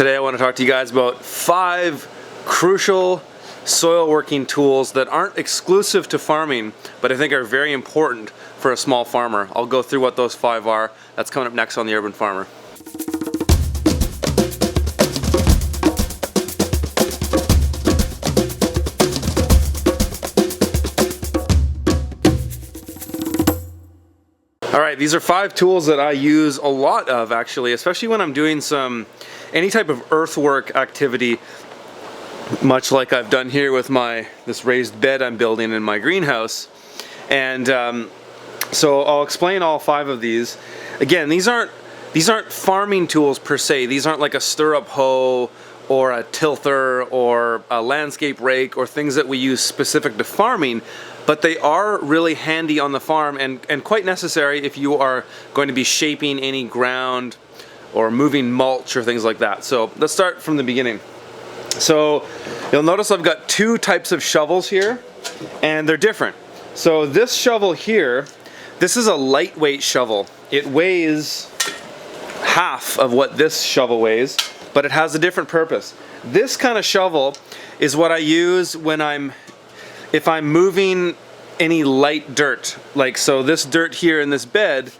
Today I want to talk to you guys about 5 crucial soil working tools that aren't exclusive to farming, but I think are very important for a small farmer. I'll go through what those 5 are. That's coming up next on The Urban Farmer. Alright, these are 5 tools that I use a lot of actually, especially when I'm doing any type of earthwork activity, much like I've done here with this raised bed I'm building in my greenhouse. And so I'll explain all 5 of these. Again, these aren't farming tools per se. These aren't like a stirrup hoe or a tilther or a landscape rake or things that we use specific to farming, but they are really handy on the farm and quite necessary if you are going to be shaping any ground or moving mulch or things like that. So let's start from the beginning. So you'll notice I've got 2 types of shovels here, and they're different. So this shovel here, this is a lightweight shovel. It weighs half of what this shovel weighs, but it has a different purpose. This kind of shovel is what I use if I'm moving any light dirt. Like, so this dirt here in this bed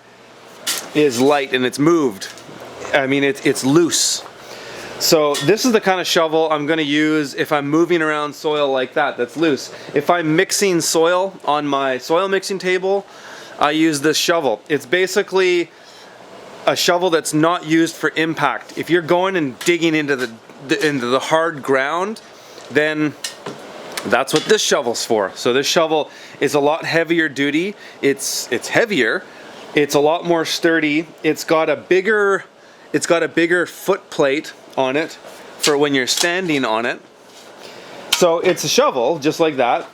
is light and it's moved. I mean, it's loose. So this is the kind of shovel I'm going to use if I'm moving around soil like that's loose. If I'm mixing soil on my soil mixing table, I use this shovel. It's basically a shovel that's not used for impact. If you're going and digging into the hard ground, then that's what this shovel's for. So this shovel is a lot heavier duty. It's heavier. It's a lot more sturdy. It's got a bigger foot plate on it for when you're standing on it. So it's a shovel just like that,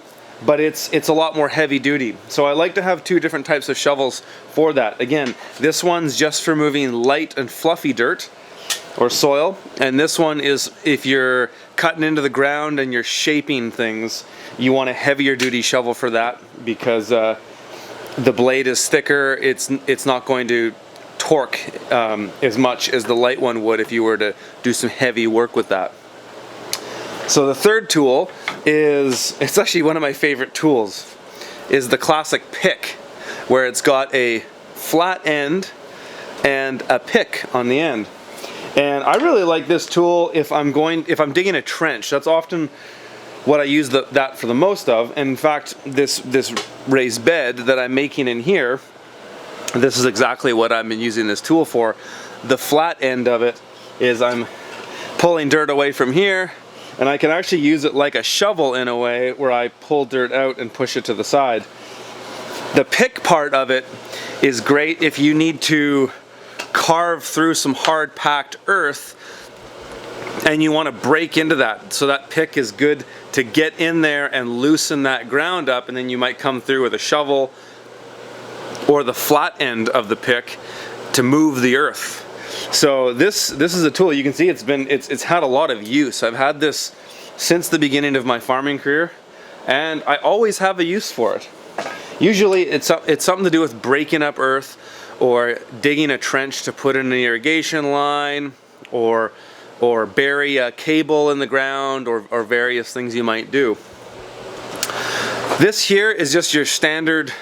but it's a lot more heavy duty. So I like to have 2 different types of shovels for that. Again, this one's just for moving light and fluffy dirt or soil, and this one is if you're cutting into the ground and you're shaping things. You want a heavier duty shovel for that because the blade is thicker. It's not going to torque as much as the light one would if you were to do some heavy work with that. So the third tool it's actually one of my favorite tools, is the classic pick, where it's got a flat end and a pick on the end. And I really like this tool if I'm digging a trench. That's often what I use that for the most of. And in fact, this raised bed that I'm making in here, this is exactly what I've been using this tool for. The flat end of it is I'm pulling dirt away from here, and I can actually use it like a shovel in a way where I pull dirt out and push it to the side. The pick part of it is great if you need to carve through some hard packed earth and you want to break into that. So that pick is good to get in there and loosen that ground up, and then you might come through with a shovel or the flat end of the pick to move the earth. So this is a tool. You can see it's had a lot of use. I've had this since the beginning of my farming career, and I always have a use for it. Usually it's something to do with breaking up earth, or digging a trench to put in an irrigation line, or bury a cable in the ground, or various things you might do. This here is just your standard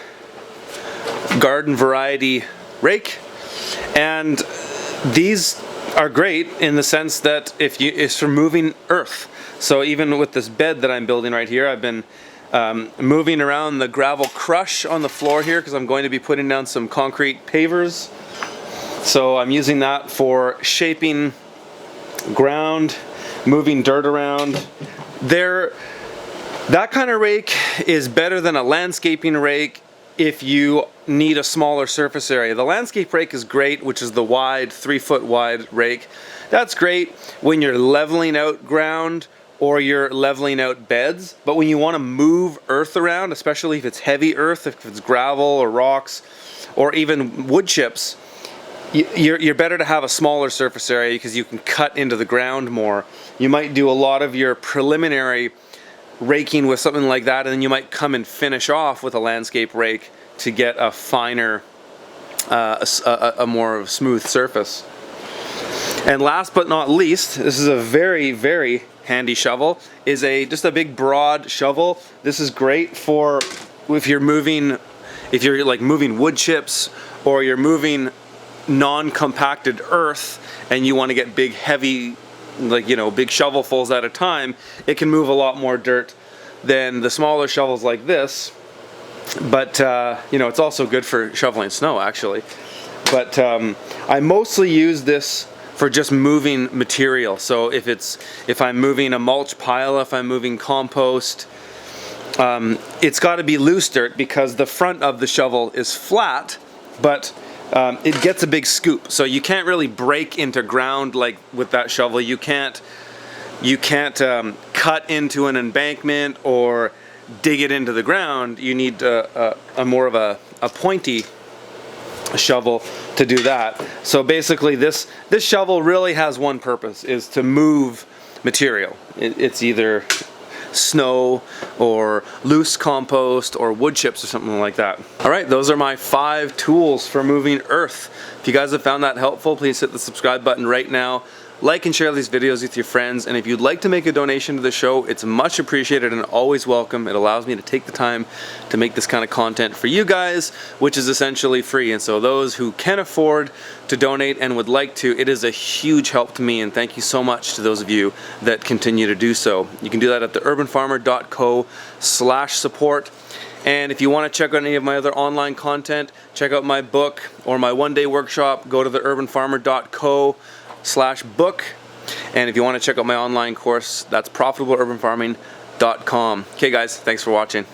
garden variety rake, and these are great in the sense that it's for moving earth. So even with this bed that I'm building right here, I've been moving around the gravel crush on the floor here because I'm going to be putting down some concrete pavers. So I'm using that for shaping ground, moving dirt around. That kind of rake is better than a landscaping rake if you need a smaller surface area. The landscape rake is great, which is the 3-foot wide rake. That's great when you're leveling out ground or you're leveling out beds, but when you want to move earth around, especially if it's heavy earth, if it's gravel or rocks or even wood chips, you're better to have a smaller surface area because you can cut into the ground more. You might do a lot of your preliminary raking with something like that, and then you might come and finish off with a landscape rake to get a finer, a more smooth surface. And last but not least, this is a very, very handy shovel, is just a big broad shovel. This is great for if you're like moving wood chips, or you're moving non-compacted earth and you want to get big heavy, like, you know, big shovelfuls at a time. It can move a lot more dirt than the smaller shovels like this, but you know, it's also good for shoveling snow actually. But I mostly use this for just moving material. So if I'm moving a mulch pile, if I'm moving compost, it's got to be loose dirt because the front of the shovel is flat, but it gets a big scoop. So you can't really break into ground like with that shovel. You can't cut into an embankment or dig it into the ground. You need a more of a pointy shovel to do that. So basically this shovel really has one purpose, is to move material. It's either snow or loose compost or wood chips or something like that. All right, those are my 5 tools for moving earth. If you guys have found that helpful, please hit the subscribe button right now. Like and share these videos with your friends, and if you'd like to make a donation to the show, it's much appreciated and always welcome. It allows me to take the time to make this kind of content for you guys, which is essentially free. And so those who can afford to donate and would like to, it is a huge help to me, and thank you so much to those of you that continue to do so. You can do that at theurbanfarmer.co/support. And if you want to check out any of my other online content, check out my book or my one-day workshop, go to theurbanfarmer.co/book. And if you want to check out my online course, that's profitableurbanfarming.com. Okay guys, thanks for watching.